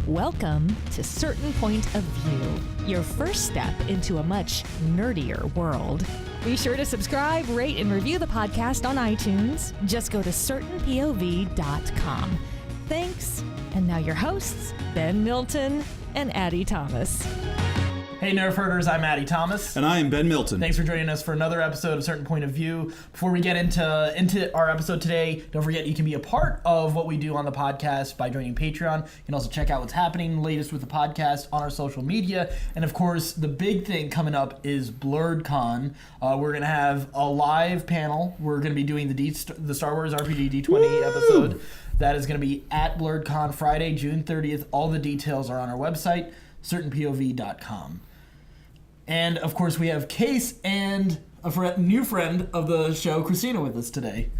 Welcome to Certain Point of View, your first step into a much nerdier world. Be sure to subscribe, rate, and review the podcast on iTunes. Just go to certainpov.com. Thanks. And now your hosts, Ben Milton and Addie Thomas. Hey Nerf Herders, I'm Addie Thomas. And I am Ben Milton. Thanks for joining us for another episode of Certain Point of View. Before we get into our episode today, don't forget you can be a part of what we do on the podcast by joining Patreon. You can also check out what's happening latest with the podcast on our social media. And of course, the big thing coming up is BlurredCon. We're going to have a live panel. We're going to be doing the Star Wars RPG D20 episode. That is going to be at BlurredCon Friday, June 30th. All the details are on our website, certainpov.com. And, of course, we have Case and a new friend of the show, Krystina, with us today.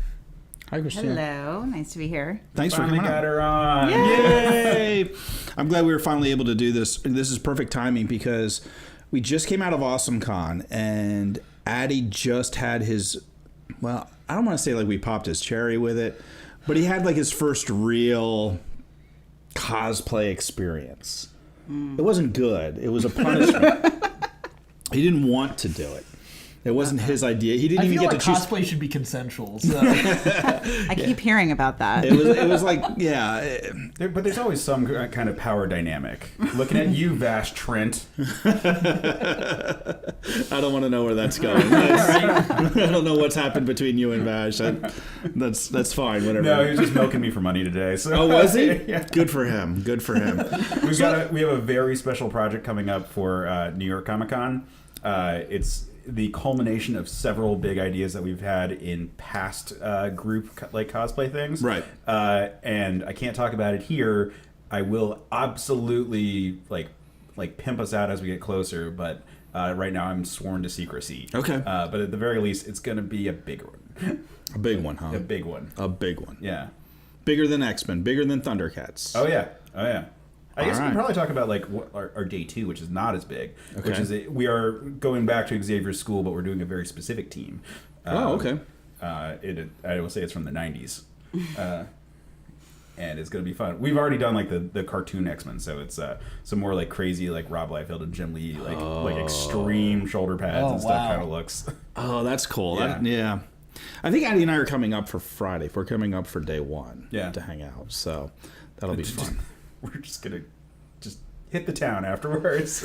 Hi, Krystina. Hello. Nice to be here. Thanks for coming got her on. Yay! I'm glad we were finally able to do this. This is perfect timing because we just came out of AwesomeCon, and Addie just had his, well, I don't want to say like we popped his cherry with it, but he had like his first real cosplay experience. It wasn't good. It was a punishment. He didn't want to do it. It wasn't his idea. He didn't even get to choose. Cosplay should be consensual. So. I keep hearing about that. It was like, yeah. But there's always some kind of power dynamic. Looking at you, Vash Trent. I don't want to know where that's going. I don't know what's happened between you and Vash. That's fine. Whatever. No, he was just milking me for money today. So. Oh, was he? Yeah. Good for him. Good for him. We have a very special project coming up for New York Comic Con. It's the culmination of several big ideas that we've had in past group like cosplay things. Right. And I can't talk about it here. I will absolutely like pimp us out as we get closer, but right now I'm sworn to secrecy. Okay. But at the very least, it's going to be a big one. A big one, huh? A big one. A big one. Yeah. Bigger than X-Men. Bigger than Thundercats. Oh, yeah. Oh, yeah. I guess we right. can probably talk about like our day 2, which is not as big, Okay. which is we are going back to Xavier's school, but we're doing a very specific team. Oh, okay. I will say it's from the 90s, and it's going to be fun. We've already done like the cartoon X-Men, so it's some more like crazy like Rob Liefeld and Jim Lee like extreme shoulder pads and stuff kind of looks. Oh, that's cool. Yeah. I think Addie and I are coming up for Friday. We're coming up for day 1 to hang out, so that'll be fun. We're just going to hit the town afterwards.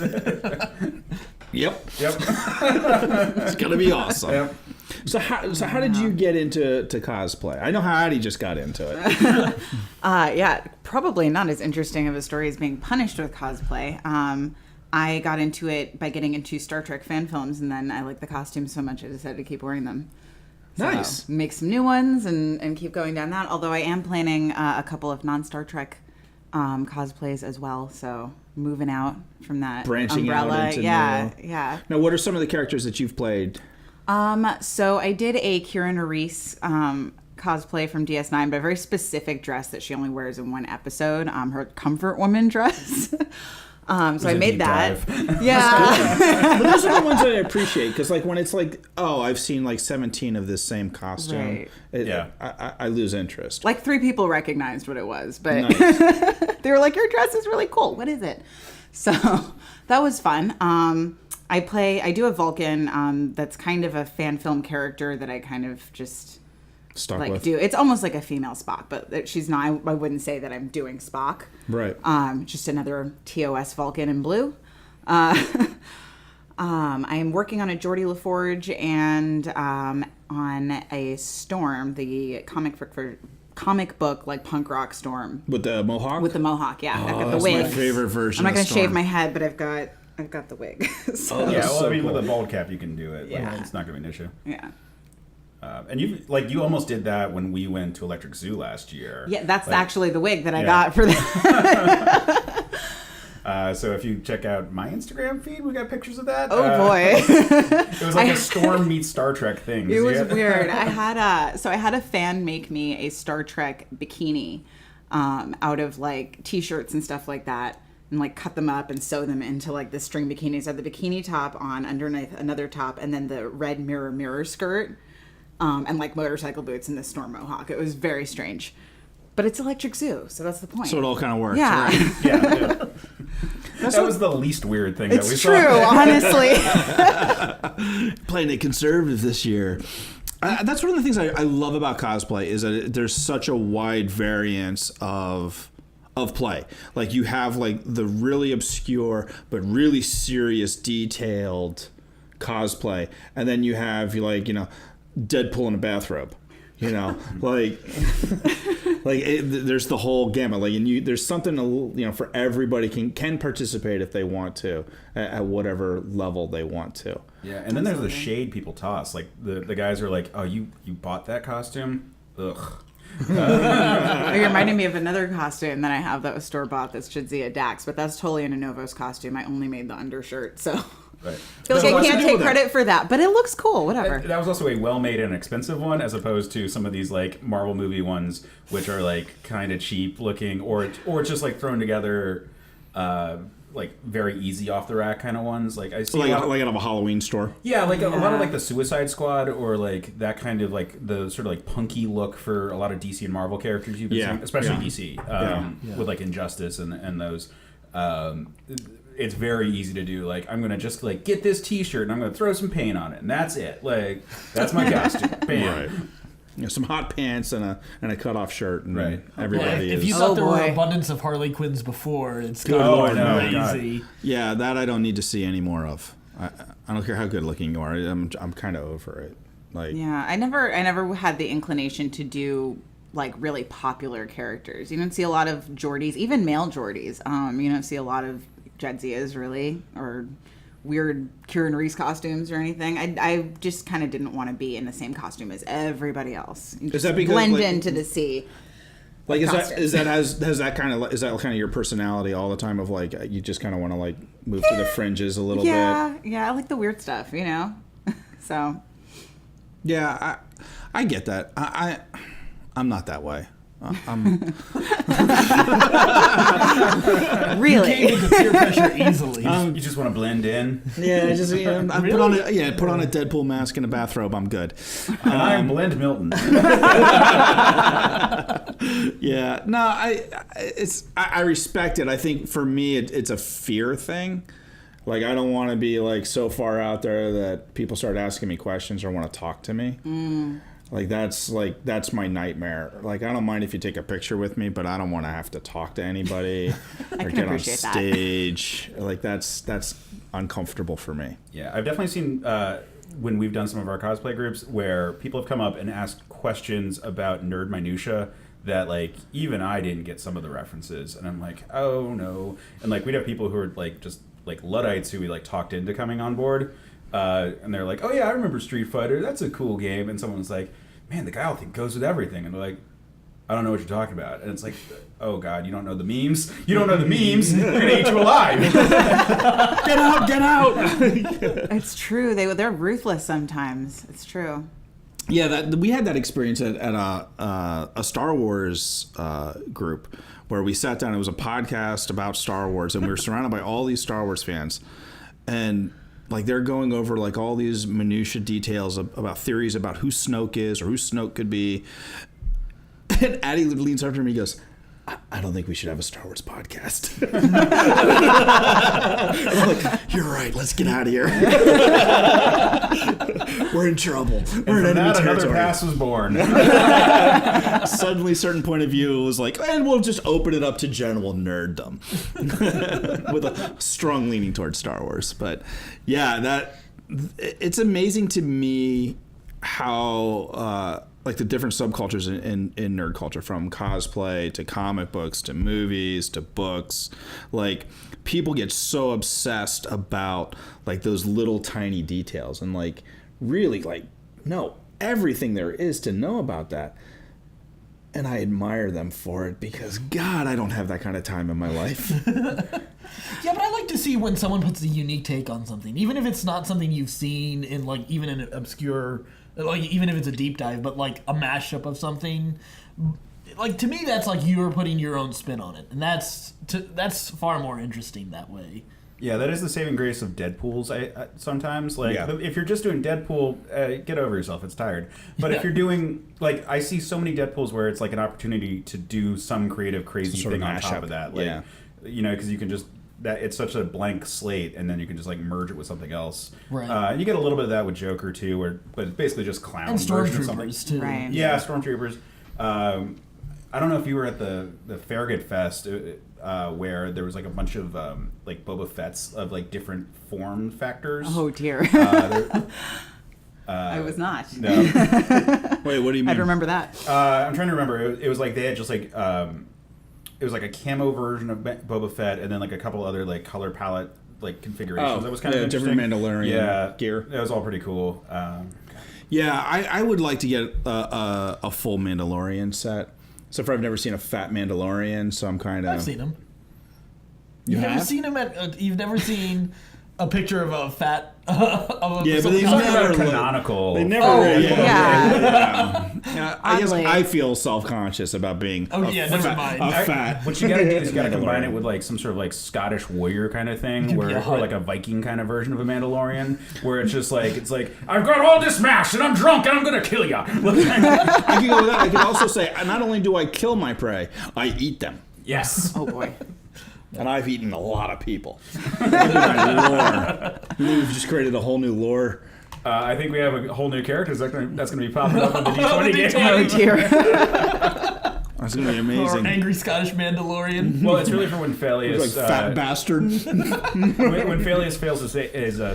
Yep. It's going to be awesome. Yep. So how did you get into cosplay? I know how Addie just got into it. Yeah, probably not as interesting of a story as being punished with cosplay. I got into it by getting into Star Trek fan films, and then I liked the costumes so much I decided to keep wearing them. So, Nice. Make some new ones and keep going down that, although I am planning a couple of non-Star Trek cosplays as well, so moving out from that Branching umbrella. out into yeah. Now, what are some of the characters that you've played? So I did a Kira Reese cosplay from DS9, but a very specific dress that she only wears in one episode, her Comfort Woman dress. So I made that. Yeah. But those are the ones that I appreciate, because like when it's like, oh, I've seen like 17 of this same costume, Right. I lose interest. Like 3 people recognized what it was, but Nice. they were like, your dress is really cool. What is it? So that was fun. I do a Vulcan that's kind of a fan film character that I kind of just Stuck like with. do. It's almost like a female Spock, but she's not. I wouldn't say that I'm doing Spock. Right. Just another TOS Vulcan in blue. I am working on a Geordie LaForge and on a Storm, the comic book like punk rock Storm. With the mohawk? With the mohawk, yeah. I've got the that's wig. my favorite version I'm not of going to shave Storm. my head, but I've got the wig. So, Yeah, well, so I mean, cool. with a bald cap, you can do it. Yeah. Like, it's not going to be an issue. yeah. And you almost did that when we went to Electric Zoo last year. Yeah, that's Like, actually the wig that I got for that. So if you check out my Instagram feed, we got pictures of that. Oh boy. It was like a Storm meets Star Trek thing. It was weird. I had a fan make me a Star Trek bikini out of like t-shirts and stuff like that, and like cut them up and sew them into like the string bikinis. I had the bikini top on underneath another top, and then the red mirror skirt, and like motorcycle boots and the Storm mohawk. It was very strange. But it's Electric Zoo, so that's the point. So it all kind of works. Yeah. Right? Yeah. That was the least weird thing that we It's saw. true, honestly. Playing it conservative this year. That's one of the things I love about cosplay is that there's such a wide variance of play. Like you have like the really obscure but really serious, detailed cosplay, and then you have Deadpool in a bathrobe. There's the whole gamut. There's something for everybody can participate if they want to at whatever level they want to. Yeah, and then there's the shade people toss. Like the guys are like, "Oh, you bought that costume? Ugh." It reminded me of another costume that I have that was store bought. That's Jadzia Dax, but that's totally an Anovos costume. I only made the undershirt, so. Right. I feel like I can't take credit for that, but it looks cool. Whatever. That was also a well-made and expensive one, as opposed to some of these like Marvel movie ones, which are like kind of cheap looking, or it's just like thrown together, like very easy off the rack kind of ones. Like I see, like out of a Halloween store. Yeah, like a lot of like the Suicide Squad, or like that kind of like the sort of like punky look for a lot of DC and Marvel characters you've been seeing, especially DC, with like Injustice and those. It's very easy to do. Like, I'm gonna just like get this T-shirt and I'm gonna throw some paint on it, and that's it. Like, that's my costume. Bam. Right. Some hot pants and a cut-off shirt, and right. Everybody if is. you thought there were abundance of Harley Quinns before, it's crazy. Yeah, that I don't need to see any more of. I don't care how good looking you are. I'm kind of over it. Like, yeah, I never had the inclination to do like really popular characters. You don't see a lot of Geordies, even male Geordies. You don't see a lot of Jadzias really, or weird Kieran Reese costumes or anything. I just kind of didn't want to be in the same costume as everybody else. Is that because blend into the sea? Like is that kind of your personality all the time of like you just kind of want to like move to the fringes a little bit? Yeah, I like the weird stuff, So. Yeah, I get that. I'm not that way. I'm really. You can't get the peer pressure easily. You just want to blend in. Yeah, put on a Deadpool mask and a bathrobe. I'm good. And I'm Blend Milton. Yeah, no, I respect it. I think for me, it's a fear thing. Like I don't want to be like so far out there that people start asking me questions or want to talk to me. Like that's my nightmare. Like I don't mind if you take a picture with me, but I don't want to have to talk to anybody or get on stage. Like that's uncomfortable for me. Yeah, I've definitely seen when we've done some of our cosplay groups where people have come up and asked questions about nerd minutia that like even I didn't get some of the references, and I'm like, oh no. And like we'd have people who are like just like Luddites who we like talked into coming on board. And they're like, oh yeah, I remember Street Fighter. That's a cool game. And someone's like, man, the guy goes with everything. And they're like, I don't know what you're talking about. And it's like, oh God, you don't know the memes? You don't know the memes? We're going to eat you alive. Get out. It's true. They're ruthless sometimes. It's true. Yeah, we had that experience at a Star Wars group where we sat down. It was a podcast about Star Wars, and we were surrounded by all these Star Wars fans. And like they're going over like all these minutia details about theories about who Snoke is or who Snoke could be. And Addie leans over to me and goes, I don't think we should have a Star Wars podcast. I'm like, you're right. Let's get out of here. We're in trouble. We're in enemy territory. Another pass was born. Suddenly, certain point of view was like, and we'll just open it up to general nerddom with a strong leaning towards Star Wars. But yeah, it's amazing to me how like the different subcultures in nerd culture, from cosplay to comic books to movies to books. Like people get so obsessed about like those little tiny details and like really like know everything there is to know about that. And I admire them for it because God, I don't have that kind of time in my life. Yeah, but I like to see when someone puts a unique take on something, even if it's not something you've seen in like even an obscure, like even if it's a deep dive, but like a mashup of something. Like to me, that's like you're putting your own spin on it, and that's far more interesting that way. Yeah, that is the saving grace of Deadpools. I sometimes like if you're just doing Deadpool, get over yourself. It's tired. But if you're doing like, I see so many Deadpools where it's like an opportunity to do some creative, crazy thing on top of that. Like, you know, because you can just it's such a blank slate, and then you can just like merge it with something else. Right. And you get a little bit of that with Joker too, but it's basically just clown and version of something. Stormtroopers too. Right. Yeah, Stormtroopers. I don't know if you were at the Farragut Fest where there was like a bunch of like Boba Fett's of like different form factors. Oh dear. I was not. No. Wait, what do you mean? I'd remember that. I'm trying to remember. It was like they had just like it was like a camo version of Boba Fett, and then like a couple other like color palette like configurations. That was kind of interesting. Different Mandalorian gear. That was all pretty cool. Yeah, I would like to get a full Mandalorian set. So far, I've never seen a fat Mandalorian, so I'm kind of. I've seen him. You've never seen him you've never seen a picture of a fat. Of a Yeah, but they never canonical. They never. I guess I feel self-conscious about being. Never mind. Fat. What you gotta do is you gotta combine it with like some sort of like Scottish warrior kind of thing, or like a Viking kind of version of a Mandalorian, where it's just like I've got all this mass and I'm drunk and I'm gonna kill ya. I can go with that. I can also say not only do I kill my prey, I eat them. Yes. Oh boy. And I've eaten a lot of people. Lore. We've just created a whole new lore. I think we have a whole new character that's going to be popping up in the D20 game. Oh dear. That's going to be amazing. Or angry Scottish Mandalorian. Well, it's really for when Phaelius... Like fat bastard. when Phaelius fails his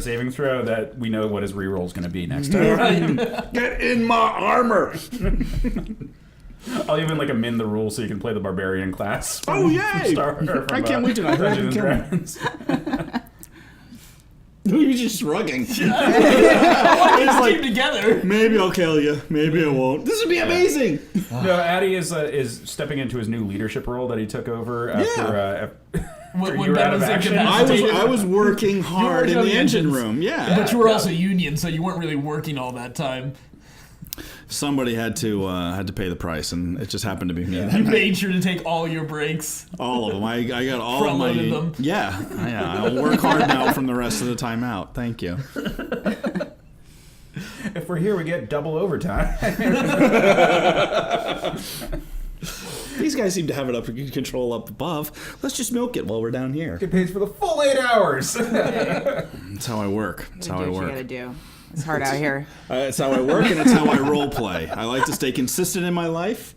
saving throw, that we know what his reroll is going to be next time. Get in my armor. I'll even like amend the rules so you can play the barbarian class. Yay! I can't wait to know. Dungeons and Dragons. You're just shrugging. It's like together. Maybe I'll kill you. Maybe I won't. This would be amazing. No, Addy is stepping into his new leadership role that he took over after. When you were out of action. I was working hard in the engine room. Yeah, but you were also union, so you weren't really working all that time. Somebody had to pay the price, and it just happened to be me. You made sure to take all your breaks. All of them. I got all of my. Them. Yeah. I'll work hard now from the rest of the time out. Thank you. If we're here, we get double overtime. These guys seem to have it up control up above. Let's just milk it while we're down here. Get paid for the full 8 hours. That's how I work. That's how I work. What you gotta do. It's hard out here. It's how I work, and it's how I role play. I like to stay consistent in my life.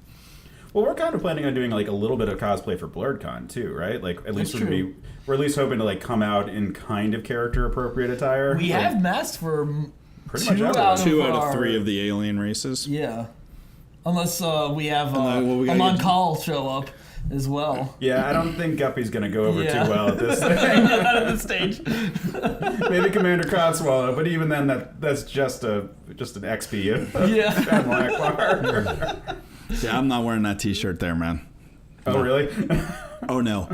Well, we're kind of planning on doing like a little bit of cosplay for BlurredCon too, right? Like at least we're at least hoping to like come out in kind of character appropriate attire. We have masks for pretty much two out of 3 of the alien races. Yeah, unless we have Moncall show up as well. Yeah, I don't think Guppy's gonna go over too well at this thing. At this stage. Maybe Commander Codswallow, but even then, that's just an XP. Yeah. Yeah, I'm not wearing that T-shirt there, man. Oh, really? Oh no.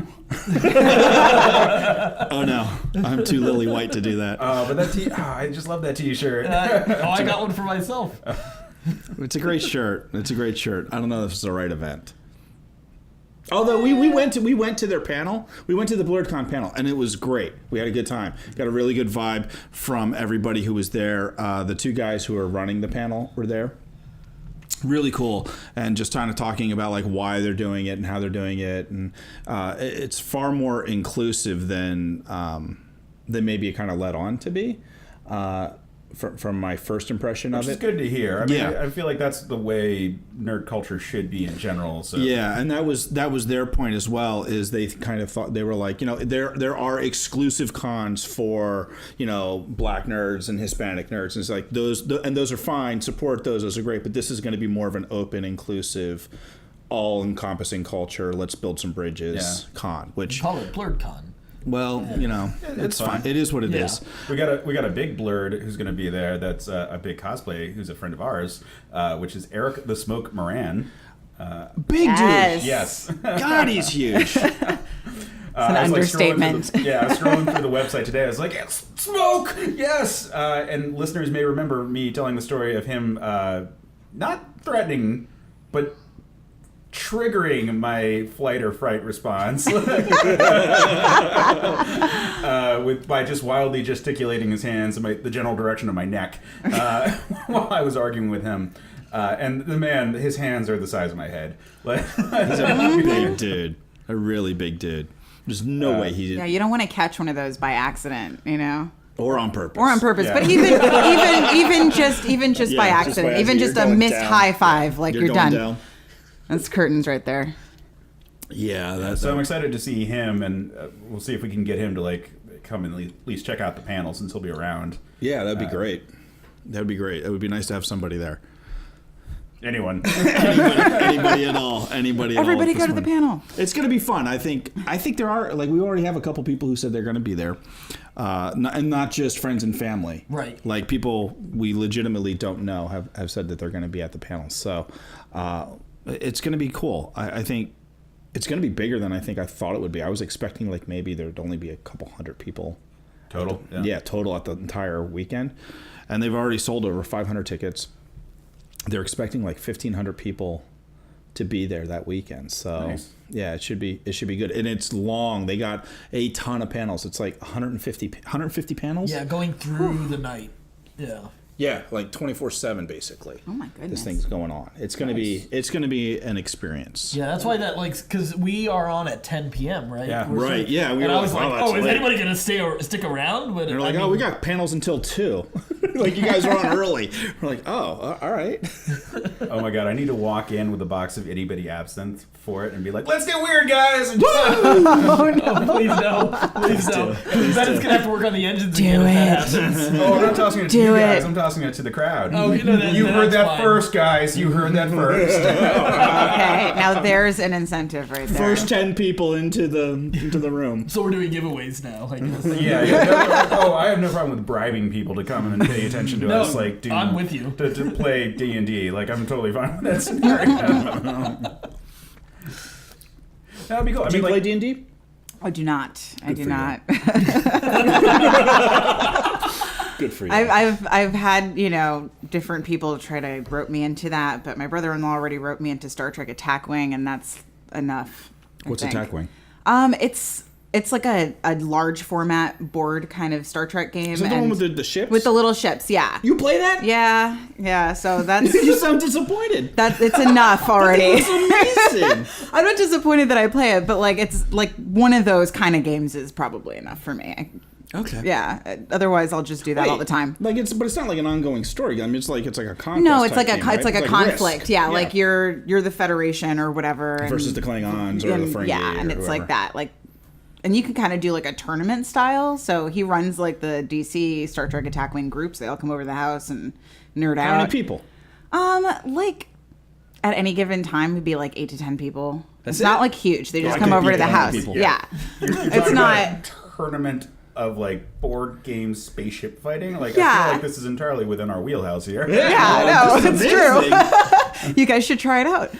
Oh no. I'm too lily white to do that. But that I just love that T-shirt. I got one for myself. It's a great shirt. It's a great shirt. I don't know if it's the right event. Although we went to their panel, we went to the BlurredCon panel, and it was great. We had a good time. Got a really good vibe from everybody who was there. The 2 guys who were running the panel were there. Really cool, and just kind of talking about like why they're doing it and how they're doing it, and it's far more inclusive than maybe it kind of led on to be. From my first impression of it. Which is good to hear. I mean, I feel like that's the way nerd culture should be in general. So. Yeah, and that was their point as well, is they kind of thought, they were like, there are exclusive cons for, black nerds and Hispanic nerds. And it's like those are fine, support those are great, but this is going to be more of an open, inclusive, all-encompassing culture, let's build some bridges con, which... Call it BlurredCon. Well, it's fine. It is what it is. We got a big Blurred who's going to be there. That's a big cosplay who's a friend of ours, which is Eric the Smoke Moran. Big dude. Yes. God, he's huge. It's an understatement. I was scrolling through the website today. I was like, yes, Smoke, yes. And listeners may remember me telling the story of him not threatening, but triggering my flight or fright response by just wildly gesticulating his hands in the general direction of my neck while I was arguing with him. And the man, his hands are the size of my head. He's a big dude. A really big dude. There's no way he did. Yeah, you don't want to catch one of those by accident, you know? Or on purpose. Yeah. But even just by accident, even just a missed high five, like you're done. Down. That's curtains right there. Yeah, that's. So I'm excited to see him, and we'll see if we can get him to come and at least check out the panel since he'll be around. Yeah, that'd be great. That'd be great. It would be nice to have somebody there. Anyone. Anybody at all. Everybody go to the panel. It's going to be fun. I think there are, we already have a couple people who said they're going to be there. And not just friends and family. Right. Like people we legitimately don't know have said that they're going to be at the panel. So it's going to be cool. I think it's going to be bigger than I think I thought it would be. I was expecting maybe there'd only be a couple hundred people. Total? Total at the entire weekend. And they've already sold over 500 tickets. They're expecting 1,500 people to be there that weekend. So nice. Yeah, it should be good. And it's long. They got a ton of panels. It's 150 panels. Yeah, going through the night. Yeah. Yeah, 24/7 basically. Oh my goodness. This thing's going on. It's going to be an experience. Yeah, that's why because we are on at 10 p.m. right? Yeah, right. Yeah, and I was is anybody going to stick around? But they're we got panels until 2. You guys are on early. We're all right. Oh my god, I need to walk in with a box of itty bitty absinthe for it and be let's get weird, guys. And oh no! Please no! Please no! Then it's gonna have to work on the engines again. If that happens. Oh, I'm not tossing it to you guys. I'm tossing it to the crowd. Oh, you heard that first, guys. You heard that first. Okay, now there's an incentive right there. First 10 people into the room. So we're doing giveaways now. I have no problem with bribing people to come and pay attention to us. I'm with you to play D&D. I'm totally fine with that scenario. That'd be cool. Do you play D&D? I do not. I do not. Good for you. I've had different people try to rope me into that, but my brother-in-law already roped me into Star Trek Attack Wing, and that's enough. What's Attack Wing? It's like a large format board kind of Star Trek game. Is that the one with the ships? With the little ships, yeah. You play that? Yeah. So that's. You sound disappointed. It's enough already. It's amazing. I'm not disappointed that I play it, but it's one of those kind of games is probably enough for me. Okay. Yeah. Otherwise, I'll just do that all the time. But it's not like an ongoing story. I mean, it's like a conquest. No, it's game, right? It's like a conflict. Risk. Yeah, you're the Federation or whatever versus the Klingons or the Ferengi. Yeah, and it's like that. And you can kind of do a tournament style. So he runs the DC Star Trek Attack Wing groups. They all come over to the house and nerd out. How many people? At any given time, it'd be 8 to 10 people. That's it's not huge. They just come over to the house. People. Yeah. It's not a tournament of board game spaceship fighting. I feel like this is entirely within our wheelhouse here. Yeah, no, it's true. You guys should try it out.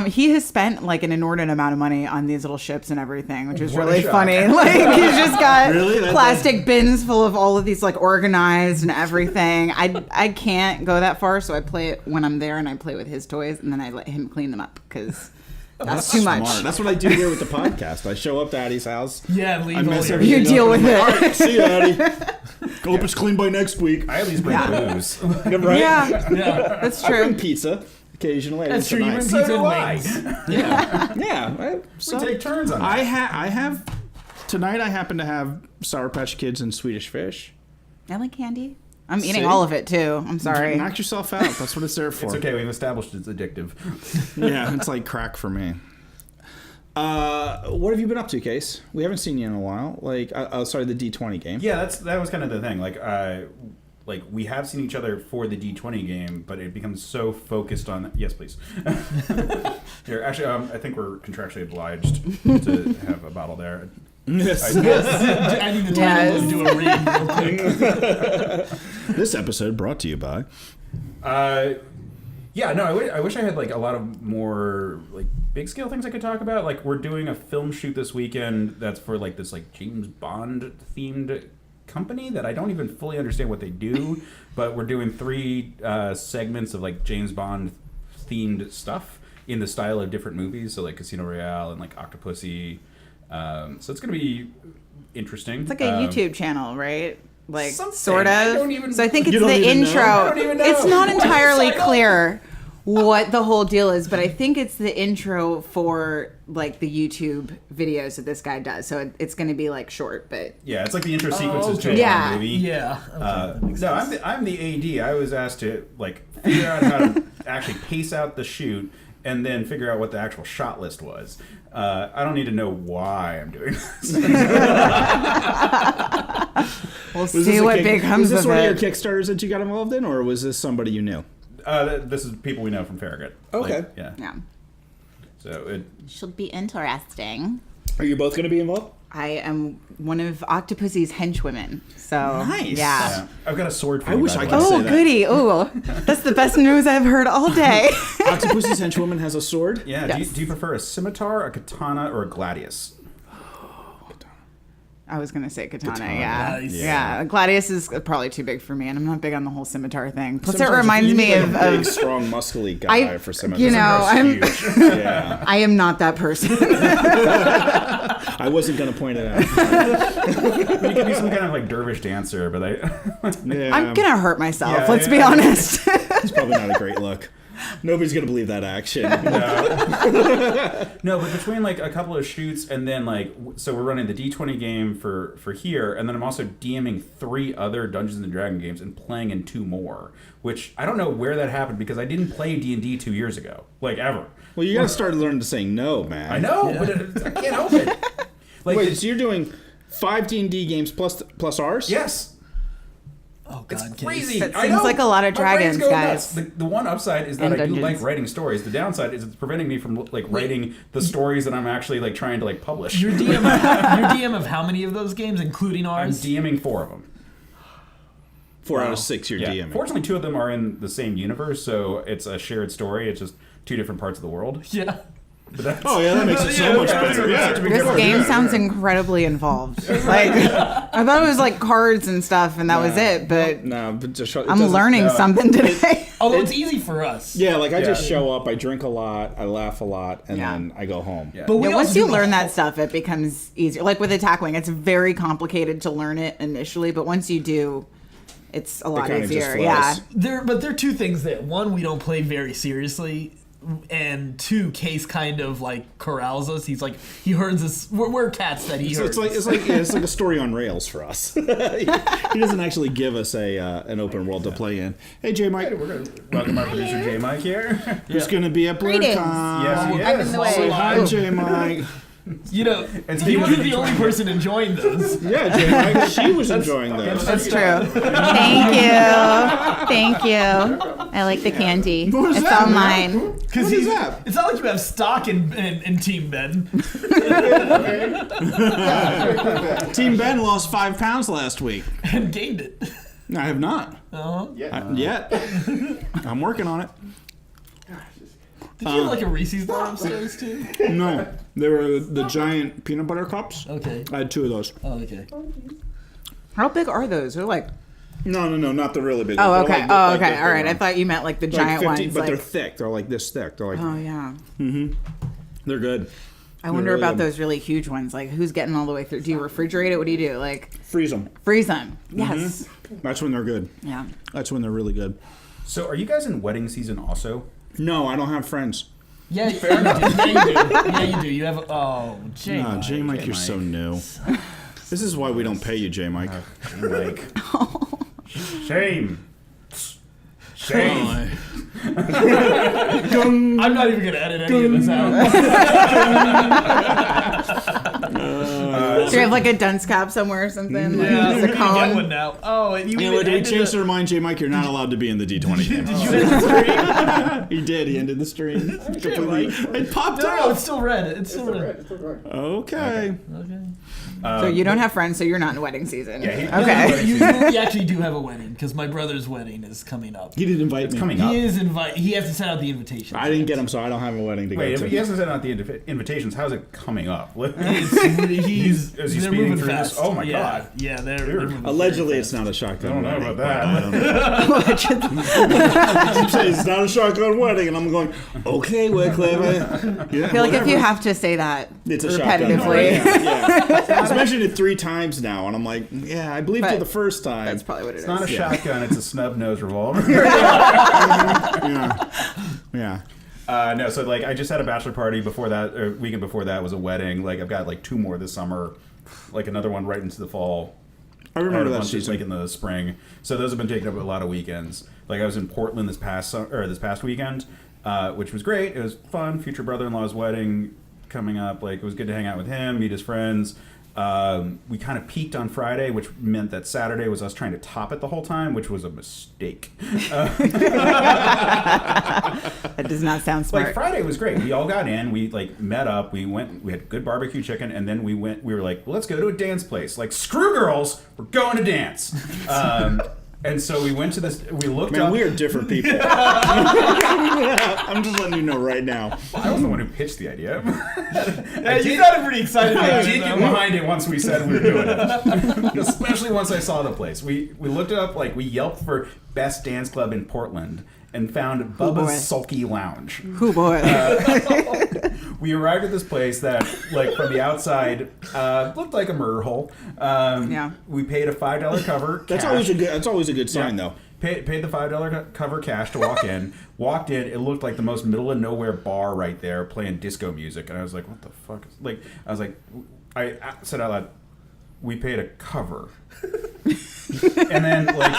He has spent an inordinate amount of money on these little ships and everything, which is really funny. He's just got plastic bins full of all of these organized and everything. I can't go that far, so I play it when I'm there and I play with his toys, and then I let him clean them up because that's too smart. much. That's what I do here with the podcast. I show up to Addie's house. Yeah, leave you deal with it. All right, see you, Addie. Hope it's clean by next week. I at least bring booze. Right? Yeah, that's true. I bring pizza occasionally. That's true. You bring pizza and wings. Yeah. We take turns on that. I have tonight. I happen to have Sour Patch Kids and Swedish Fish. I like candy. I'm eating all of it too. I'm sorry. Knock yourself out. That's what it's there for. It's okay. We've established it's addictive. Yeah, it's like crack for me. What have you been up to, Case? We haven't seen you in a while. The D20 game. Yeah, that was kind of the thing. We have seen each other for the D20 game, but it becomes so focused on. Yes, please. Here, actually, I think we're contractually obliged to have a bottle there. Yes. I need the time to do a read real quick. This episode brought to you by. I wish I had a lot of more big scale things I could talk about. We're doing a film shoot this weekend that's for this James Bond themed company that I don't even fully understand what they do, but we're doing 3 segments of James Bond themed stuff. in the style of different movies, so like Casino Royale and like Octopussy. So it's going to be interesting. It's like a YouTube channel, right? Like Something. sort of. I don't even- So I think it's You don't the even know? intro. I don't even know. It's not Why did you entirely sign up? clear what the whole deal is, but I think it's the intro for like the YouTube videos that this guy does. So it's going to be like short, but Yeah, it's like the intro sequences to okay. a Yeah. movie. Yeah. Okay, No, I'm the AD. I was asked to like figure out how to actually pace out the shoot and then figure out what the actual shot list was. I don't need to know why I'm doing this. we'll see what becomes Was this of one of your it. Kickstarters that you got involved in, or was this somebody you knew? This is people we know from Farragut. Okay. Like, yeah. Yeah. So it. Should be interesting. Are you both going to be involved? I am one of Octopussy's henchwomen. So Nice. yeah. Yeah. I've got a sword for I you. wish by I the could way. say Oh, that. goody. Oh, that's the best news I've heard all day. Octopussy's henchwoman has a sword? Yeah. Yes. Do you prefer a scimitar, a katana, or a gladius? I was going to say katana, Katana. yeah. Nice. Yeah. Gladius is probably too big for me, and I'm not big on the whole scimitar thing. Plus, Sometimes it reminds you me need, like, of. a big, strong, muscly guy for scimitar. You know, I'm. Huge. Yeah. I am not that person. I wasn't going to point it out. You could be some kind of like dervish dancer, but Yeah. I'm going to hurt myself, Yeah, let's be yeah. honest. It's probably not a great look. Nobody's going to believe that action. No, but between like a couple of shoots and then like so we're running the D20 game for here, and then I'm also DMing 3 other Dungeons and Dragons games and playing in 2 more, which I don't know where that happened because I didn't play D&D 2 years ago, like ever. Well, you got to start learning to say no, man. I know, but I can't help it. Like, Wait, so you're doing 5 D&D games plus ours? yes. Oh, It's God, crazy. That I seems know. like a lot of My brain's dragons, going guys. nuts. The one upside is that And I do dungeons. like writing stories. The downside is it's preventing me from like writing the stories that I'm actually like trying to like publish. You're DM of how many of those games, including I'm ours? DMing 4 of them. 4 out of 6 you're Yeah. DMing. Fortunately, 2 of them are in the same universe, so it's a shared story. It's just 2 different parts of the world. Yeah. But that's, Oh, yeah, that makes it so much better. Yeah. This game sounds incredibly involved. Like, I thought it was like cards and stuff, and that was it, but No, but just it I'm doesn't- learning something today. Although it's easy for us. Yeah, like I just Yeah. show up, I drink a lot, I laugh a lot, and Yeah. then I go home. Yeah. But we Yeah, also once you do learn the that stuff, it becomes easier. Like with attack wing, it's very complicated to learn it initially, but once you do, it's a lot kinda just easier. flows. Yeah. There are 2 things that, one, we don't play very seriously, and 2, Case kind of like corrals us. He's like, he herds us. We're cats that he So herds. it's like a story on rails for us. He doesn't actually give us an open world to play in. Hey, J Mike, we're going to welcome our producer, J. Mike, here. who's going to be at Greetings. BlurCon? Yes, he I'm is. in the way. Hi, J Mike. You know, And he speaking wasn't of the only person enjoying those. Yeah, J Mike. She was enjoying those. That's true. Thank you. Thank you. I like the candy. What was It's that, all man? mine. Because What is that? It's not like you have stock in Team Ben. Team Ben lost 5 pounds last week. And gained it. I have not. Yet. I'm working on it. Did you have like a Reese's bar upstairs too? No, they were the giant peanut butter cups. Okay. I had 2 of those. Oh, okay. How big are those? They're like. No, not the really big Oh, ones. okay. They're like Okay. the All right. big I ones. thought you meant like the Like giant 50, ones. but they're Like, thick. They're like this thick. They're like, oh yeah. they're good. I wonder really about good. those really huge ones. Like, who's getting all the way through? Do you refrigerate it? What do you do? Like, Freeze them. freeze them? Yes. That's when they're good. Yeah. That's when they're really good. So are you guys in wedding season also? No, I don't have friends. Yeah, fair enough. Yeah, you do. Yeah, you do. You have. Oh, Jay. No, J Mike, you're so new. This is why we don't pay you, J Mike. Like, shame. Shame. I'm not even gonna edit any of this out. Do you have like a dunce cap somewhere or something? Like, Yeah, just we're a gonna get cone? one now. Oh, and you You know what? even We ended changed the- our mind, J Mike. You're not allowed to be in the D20 game. Did you end the stream? He did. He ended the stream. Completely. It popped No, out. it's still red. It's still red. Okay. Okay. So you don't have friends, so you're not in wedding season. Yeah, he- Okay. We actually do have a wedding because my brother's wedding is coming up. He didn't invite me. coming up. He is invite. He has to send out the invitation. I didn't get him, so I don't have a wedding to Wait, go if to. he hasn't sent out the invitations, how's it coming up? He's Is he they're speeding moving through fast. this. Oh my yeah. god! Yeah, they're moving Allegedly, very it's not a shotgun. I don't know wedding, about but that. I don't know. You say it's not a shotgun wedding, and I'm going, okay, Wycliffe. Yeah, I feel like if you have to say that it's a shotgun repetitively, wedding. Yeah. He's mentioned it 3 times now, and I'm like, yeah, I believed But you the first time. that's probably what it is. It's not a shotgun. It's a snub nose revolver. Yeah. No, so like I just had a bachelor party before that, or weekend before that was a wedding. Like I've got like 2 more this summer, like another one right into the fall. I remember and a that bunch season. like in the spring. So those have been taking up a lot of weekends. Like I was in Portland this past weekend, which was great. It was fun. Future brother-in-law's wedding coming up. Like it was good to hang out with him, meet his friends. We kind of peaked on Friday, which meant that Saturday was us trying to top it the whole time, which was a mistake. That does not sound smart. Like Friday was great. We all got in. We like met up. We had good barbecue chicken, and then we were like, well, let's go to a dance place. Like screw girls, we're going to dance. And so we went to this. We looked Man, up. we are different people. I'm just letting you know right now. I was the one who pitched the idea. Yeah, you sounded pretty excited I about did it. get though. behind it once we said we were doing it. Especially once I saw the place. We looked it up, like we yelped for best dance club in Portland and found boy. Bubba's Sulky Lounge. Oh boy. We arrived at this place that, like, from the outside, looked like a murder hole. Yeah. We paid a $5 cover. That's cash. always a good sign, though. Paid the $5 cover cash to walk in. Walked in. It looked like the most middle of nowhere bar right there, playing disco music. And I was like, "What the fuck?" I said out loud, "We paid a cover." And then like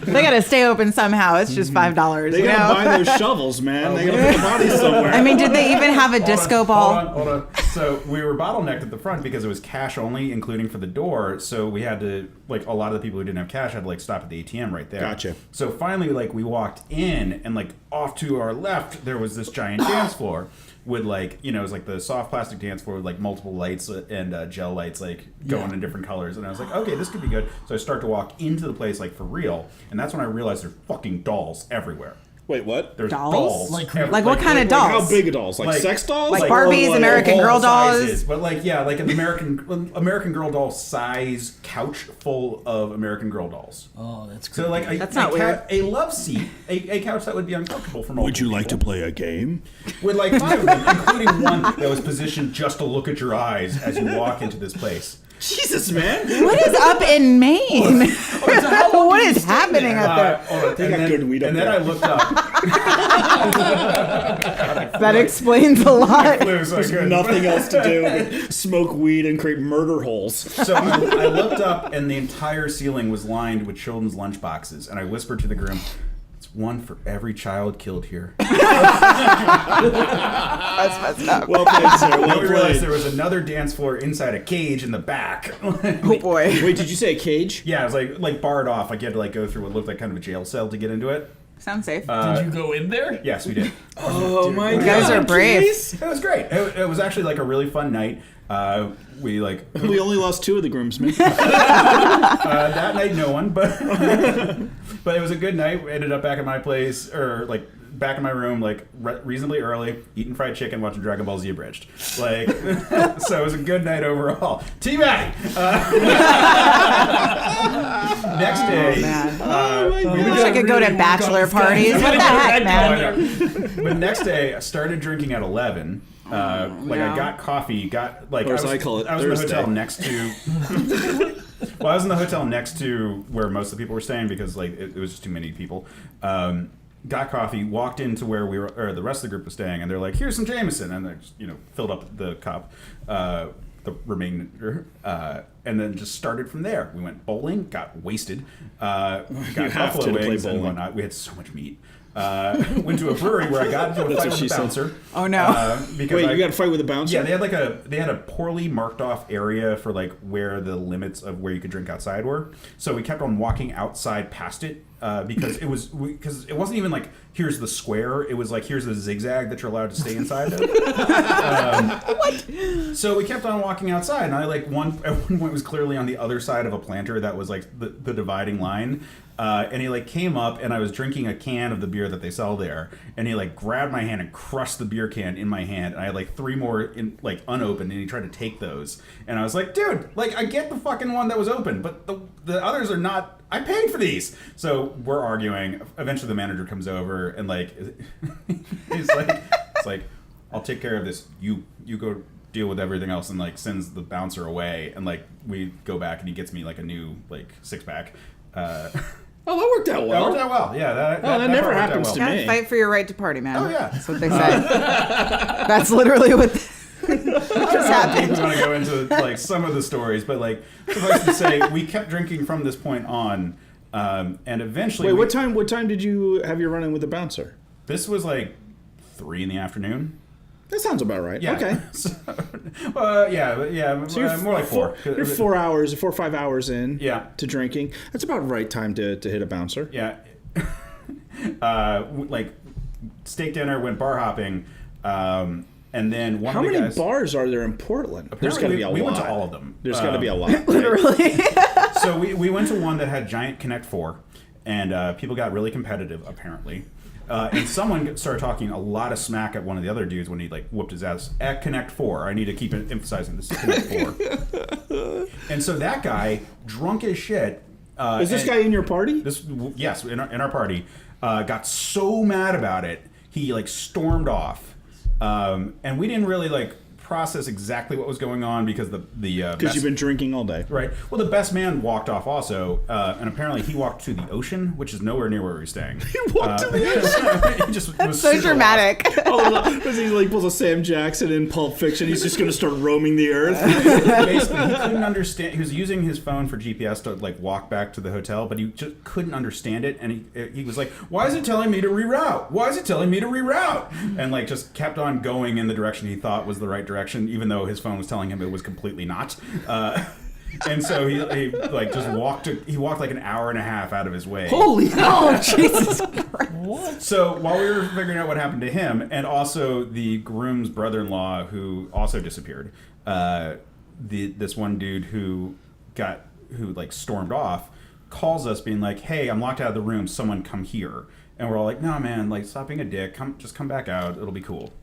They gotta stay open somehow. It's just $5. They you gotta know? buy those shovels, man. They gotta put the bodies somewhere. I mean, did they even have a disco ball? Hold on. So we were bottlenecked at the front because it was cash only, including for the door. So we had to, like, a lot of the people who didn't have cash had to, like, stop at the ATM right there. Gotcha. So finally, like, we walked in, and, like, off to our left, there was this giant dance floor with, like, you know, it was like the soft plastic dance floor with, like, multiple lights and gel lights, like, going in different colors. And I was like, okay, this could be good. So I start to walk into the place, like, for real. And that's when I realized there's fucking dolls everywhere. Wait, what? There's Dolls? dolls. Like what kind of dolls? How big are dolls? Like, Like- sex dolls? Like Like Barbies, all- American all Girl dolls. sizes. But like, yeah, like an American Girl doll size couch full of American Girl dolls. Oh, that's great. So like, That's not weird. a love seat, a couch that would be uncomfortable for multiple people. play a game? With like 5 of them, including one that was positioned just to look at your eyes as you walk into this place. Jesus, man. What is up in Maine? What is happening up there? They got good weed up and then there. I looked up. That explains a lot. It was like There's nothing else to do but smoke weed and create murder holes. So I looked up, and the entire ceiling was lined with children's lunch boxes. And I whispered to the groom, "It's one for every child killed here." That's messed up. Well played, sir. Then Well we realized played. there was another dance floor inside a cage in the back. Oh boy. Wait, did you say a cage? Yeah, it was like barred off. Like you had to like go through what looked like kind of a jail cell to get into it. Sounds safe. Did you go in there? Yes, we did. Oh my god. you guys are brave. It was great. It was actually like a really fun night. We like We only lost 2 of the groomsmen. that night, no one, but but it was a good night. We ended up back at my place, or like back in my room, like reasonably early, eating fried chicken, watching Dragon Ball Z Abridged. Like, so it was a good night overall. T-Mac! Next day, I wish I could go to bachelor parties. What the heck, man? But next day, I started drinking at 11. Like I got coffee, like Or as I call it, I was in the Thursday. hotel next to. Well, I was in the hotel next to where most of the people were staying because like it was just too many people. Got coffee, walked into where we were, or the rest of the group was staying, and they're like, "Here's some Jameson," and they just, filled up the cup, the remainder, and then just started from there. We went bowling, got wasted, got You have buffalo to play wings and bowling. whatnot. We had so much meat. Went to a brewery where I got into a That's fight what with she the said. bouncer. Oh, no. Because Wait, I- you got to fight with a bouncer? yeah, they had a poorly marked off area for like where the limits of where you could drink outside were. So we kept on walking outside past it because it wasn't even like here's the square. It was like here's the zigzag that you're allowed to stay inside of. What? So we kept on walking outside, and I at one point was clearly on the other side of a planter that was like the dividing line. And he like came up, and I was drinking a can of the beer that they sell there, and he like grabbed my hand and crushed the beer can in my hand, and I had like 3 more in like unopened, and he tried to take those, and I was like, dude, like I get the fucking one that was open, but the others are not. I paid for these. So we're arguing. Eventually, the manager comes over and like he's like, it's like, I'll take care of this. You go deal with everything else, and like sends the bouncer away, and like we go back, and he gets me like a new like 6-pack. Oh, that worked out well. That worked out well. Yeah, that never part worked happens out to well. me. Fight for your right to party, man. Oh yeah, that's what they say. That's literally what just happened. I want to go into like some of the stories, but like suffice to say, we kept drinking from this point on, and eventually. Wait, what time did you have your run-in with the bouncer? This was like 3 PM. That sounds about right. Yeah. Okay. So, yeah. So you're more like 4. You're 4 or 5 hours in. Yeah. To drinking. That's about right time to hit a bouncer. Yeah. Like steak dinner, went bar hopping, and then one. How of the many guys, bars are there in Portland? There's got to be a lot. We went to all of them. There's got to be a lot. Right? Literally. So we went to one that had giant Connect 4, and people got really competitive apparently. And someone started talking a lot of smack at one of the other dudes when he like whooped his ass at Connect 4. I need to keep emphasizing this is Connect 4. And so that guy, drunk as shit. Is this guy in your party? Yes, in our party. Got so mad about it, he like stormed off. And we didn't really like process exactly what was going on because because you've been drinking all day. Right. Well, the best man walked off also, and apparently he walked to the ocean, which is nowhere near where we were staying. He walked to the ocean? He just That's was so super dramatic. Because he like pulls a Sam Jackson in Pulp Fiction. He's just going to start roaming the earth. Basically, he couldn't understand. He was using his phone for GPS to like walk back to the hotel, but he just couldn't understand it, and he was like, "Why is it telling me to reroute? Why is it telling me to reroute?" And like just kept on going in the direction he thought was the right direction, even though his phone was telling him it was completely not. And so he like just walked. He walked like an hour and a half out of his way. Holy hell! Jesus Christ. What? So while we were figuring out what happened to him, and also the groom's brother-in-law who also disappeared, this one dude who like stormed off calls us being like, "Hey, I'm locked out of the room. Someone come here." And we're all like, "No, man, like stop being a dick. Just come back out. It'll be cool."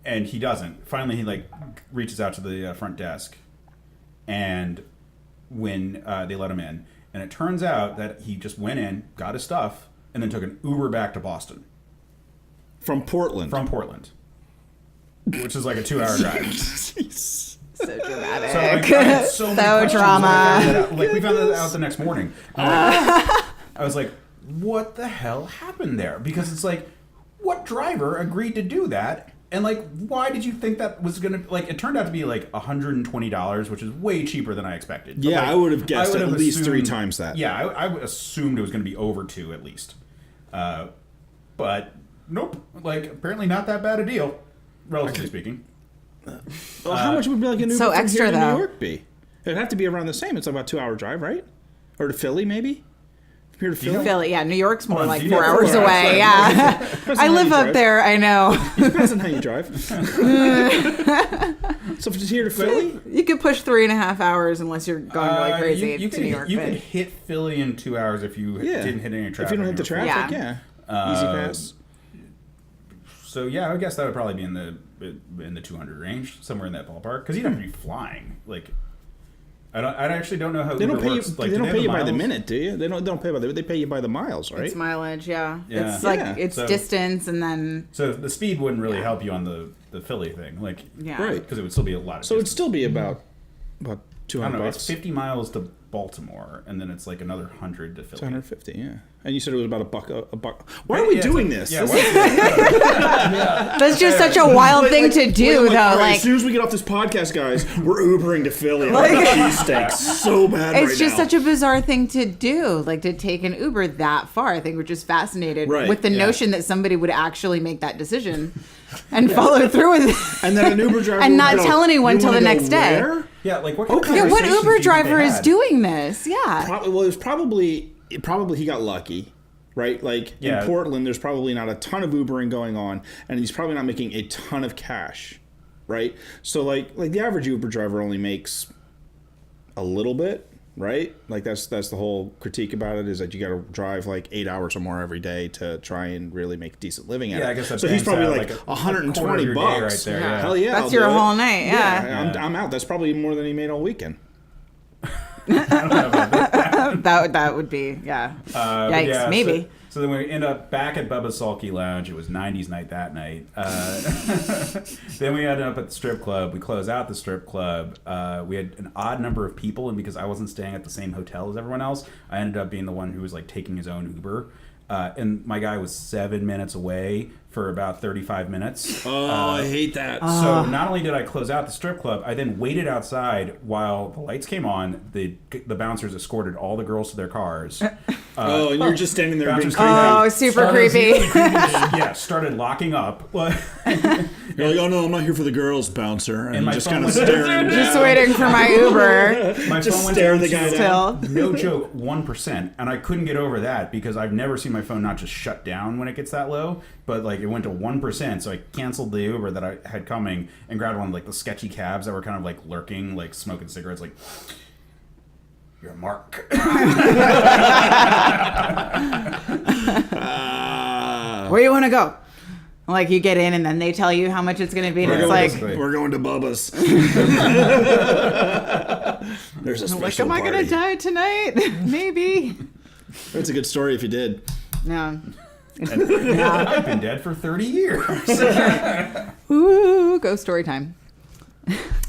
And he doesn't. Finally, he like reaches out to the front desk, and when they let him in, and it turns out that he just went in, got his stuff, and then took an Uber back to Boston From Portland. Which is like a 2-hour drive. So dramatic. So like, I had so many questions drama. Like we found that out the next morning. I was like, what the hell happened there? Because it's like, what driver agreed to do that? And like, why did you think that was gonna like? It turned out to be like $120, which is way cheaper than I expected. Yeah, like, I would have guessed would at have least assumed, 3 times that. Yeah, I assumed it was gonna be over 2 at least. But nope. Like, apparently not that bad a deal, relatively speaking. Well, how much would be like an Uber so from extra, here to though. New York be? It'd have to be around the same. It's about a 2-hour drive, right? Or to Philly, maybe? From here to Philly? Philly, yeah. New York's more like you 4 know, hours 4 hours, away. right. Yeah. I how live you up drive. there. I know. Depends on how you drive. So from here to Philly? You could push 3.5 hours unless you're going really crazy you to New York. You but could hit Philly in 2 hours if you didn't hit any traffic. If you don't hit the traffic, Yeah. Easy pass. So yeah, I guess that would probably be in the 200 range, somewhere in that ballpark. Because you'd have to be flying. Like, I actually don't know how They don't Uber pay you. works. Like, They do don't pay you by the miles? minute, do you? They don't pay by the. They pay you by the miles, right? It's mileage, yeah. Yeah. It's like Yeah. it's So- distance and then So the speed wouldn't really help you on the Philly thing, like, yeah. Right. because it would still be a lot of. So it'd distance. still be about I 200 don't know. It's bucks. 50 miles to Baltimore, and then it's like another 100 to Philly. 250, yeah. And you said it was about a buck. Why are we Yeah, doing it's this? like- This Yeah, is- That's just such a wild thing to do, though. All right, Like, as soon as we get off this podcast, guys, we're Ubering to Philly. Like, cheesesteaks so bad it's right just now. such a bizarre thing to do, like to take an Uber that far. I think we're just fascinated Right, with the yeah. notion that somebody would actually make that decision and follow through with it. And then an Uber driver And would not go, tell anyone "You till wanna the go next day." where? Yeah, like what? Okay. Yeah, what conversations do Uber you think driver they is had? doing this? Yeah. Well, it was probably he got lucky, right? Like Yeah. in Portland, there's probably not a ton of Ubering going on, and he's probably not making a ton of cash, right? So like the average Uber driver only makes a little bit, right? Like that's the whole critique about it, is that you got to drive like 8 hours or more every day to try and really make a decent living at it. Yeah, I guess that so he's banks probably out like like a 120 quarter of your day bucks right there, yeah. Hell yeah, That's I'll your do it. whole night, yeah. Yeah. I'm out. That's probably more than he made all weekend. That would be, yeah. Yikes, Yeah, maybe. So then we end up back at Bubba's Sulky Lounge. It was 90s night that night. Then we ended up at the strip club. We close out the strip club. We had an odd number of people, and because I wasn't staying at the same hotel as everyone else, I ended up being the one who was like taking his own Uber. And my guy was 7 minutes away for about 35 minutes. Oh, I hate that. So not only did I close out the strip club, I then waited outside while the lights came on. The bouncers escorted all the girls to their cars. And you're just standing there being Bouncers creepy. came out, Oh, super started- creepy. Yeah, started locking up. You're like, oh no, I'm not here for the girls, bouncer. And, my you just phone kind of was- staring. Just waiting for my Uber. My Just phone went stare down the to, guy down. no joke, 1%, and I couldn't get over that because I've never seen my phone not just shut down when it gets that low, but like it went to 1%. So I canceled the Uber that I had coming and grabbed one of like the sketchy cabs that were kind of like lurking, like smoking cigarettes, like. You're Mark. Where you want to go? Like, you get in and then they tell you how much it's going to be. And it's like, We're going to Bubba's. There's a special am I going party. to die tonight? Maybe. That's a good story if you did. No. I've been dead for 30 years. Ooh, go story time.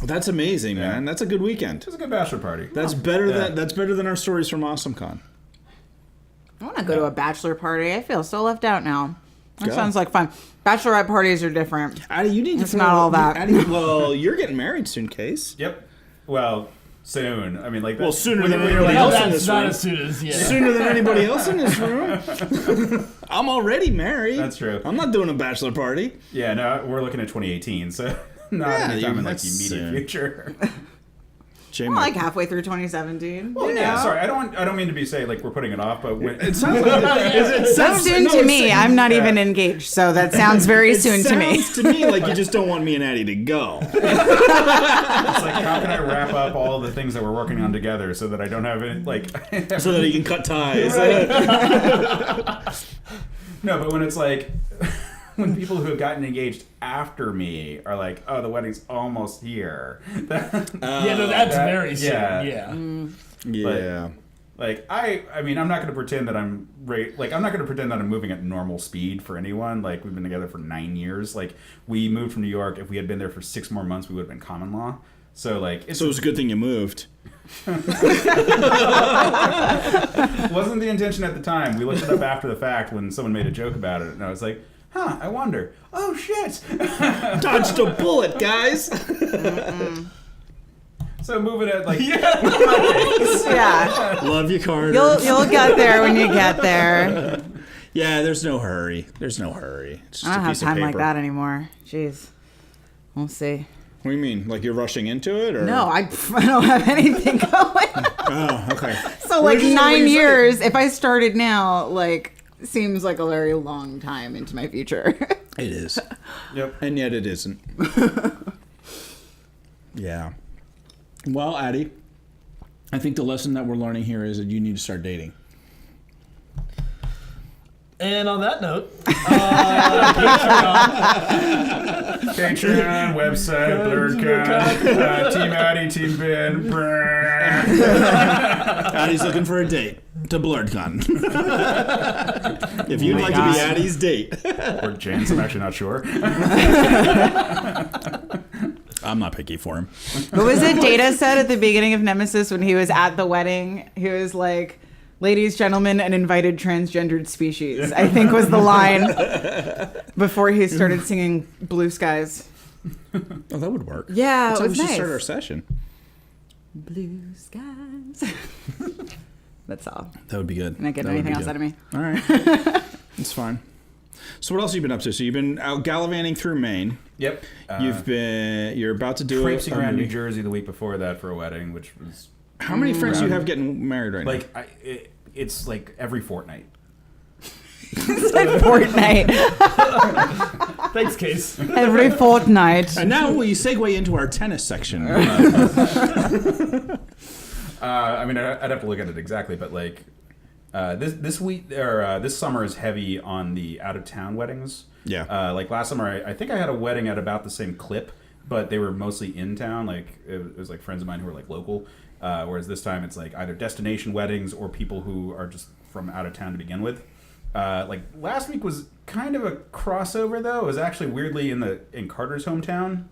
That's amazing, man. That's a good weekend. It was a good bachelor party. That's better than our stories from AwesomeCon. I want to go to a bachelor party. I feel so left out now. That Go. sounds like fun. Bachelorette parties are different. Addie, you need to It's not all that. Addie, well, you're getting married soon, Case. Yep. Well, soon. I mean, like that. Well, sooner when than you're anybody like, else oh, in That's this not room. as soon as Sooner than anybody else in this room. I'm already married. That's true. I'm not doing a bachelor party. Yeah, no, we're looking at 2018, so not anytime in like that's the immediate soon. future. Jamie. Well, like halfway through 2017. Well, you know? yeah, sorry, I don't mean to be saying like we're putting it off, but when, It sounds like That's soon to me. I'm not even engaged, so that sounds very soon to me. sounds to me like you just don't want me and Addie to go. it's like how can I wrap up all the things that we're working on together so that I don't have any like So that he can cut ties. No, but when it's like when people who have gotten engaged after me are like, oh, the wedding's almost here. Yeah, no, that's That- very soon. yeah. Yeah. Yeah. Like I mean, I'm not going to pretend that I'm I'm not going to pretend that I'm moving at normal speed for anyone. Like we've been together for 9 years. Like we moved from New York. If we had been there for 6 more months, we would have been common law. So like, So it was a good thing you moved. It wasn't the intention at the time. We looked it up after the fact when someone made a joke about it, and I was like, "Huh? I wonder. Oh shit!" Dodged a bullet, guys. So moving at like Yeah. Love you, Carter. You'll get there when you get there. Yeah, there's no hurry. There's no hurry. It's just I don't a have piece of time paper. like that anymore. Jeez. We'll see. What do you mean? Like you're rushing into it, or No, I don't have anything going. Oh, okay. So What like did you say? What did 9 you say? years, if I started now, like seems like a very long time into my future. It is, Yep. and yet it isn't. Yeah. Well, Addie, I think the lesson that we're learning here is that you need to start dating. And on that note, Patreon, website, BlurredCon, Team Addie, Team Ben. Addie's looking for a date to BlurredCon. If you'd like to God. be Addie's date, Or James, I'm actually not sure. I'm not picky for him. What was it Data said at the beginning of Nemesis when he was at the wedding? He was like, "Ladies, gentlemen, an invited transgendered species," I think was the line. before he started singing Blue Skies. Oh, that would work. Yeah, That's it how was we should nice. start our session. Blue Skies. That's all. That would be good. Not getting That would anything be else good. out of me. All right. It's fine. So what else have you been up to? So you've been out gallivanting through Maine. Yep. You're about to do traipsing around New movie. Jersey the week before that for a wedding, which was How many friends do you have getting married right like it's like every fortnight. Fortnight. Thanks, Case. Every fortnight. now? And now will you segue into our tennis section? I mean, I'd have to look at it exactly, but like this week or this summer is heavy on the out of town weddings. Yeah. Like last summer, I think I had a wedding at about the same clip, but they were mostly in town. Like it was like friends of mine who were like local. Whereas this time it's like either destination weddings or people who are just from out of town to begin with. Like last week was kind of a crossover though. It was actually weirdly in Carter's hometown,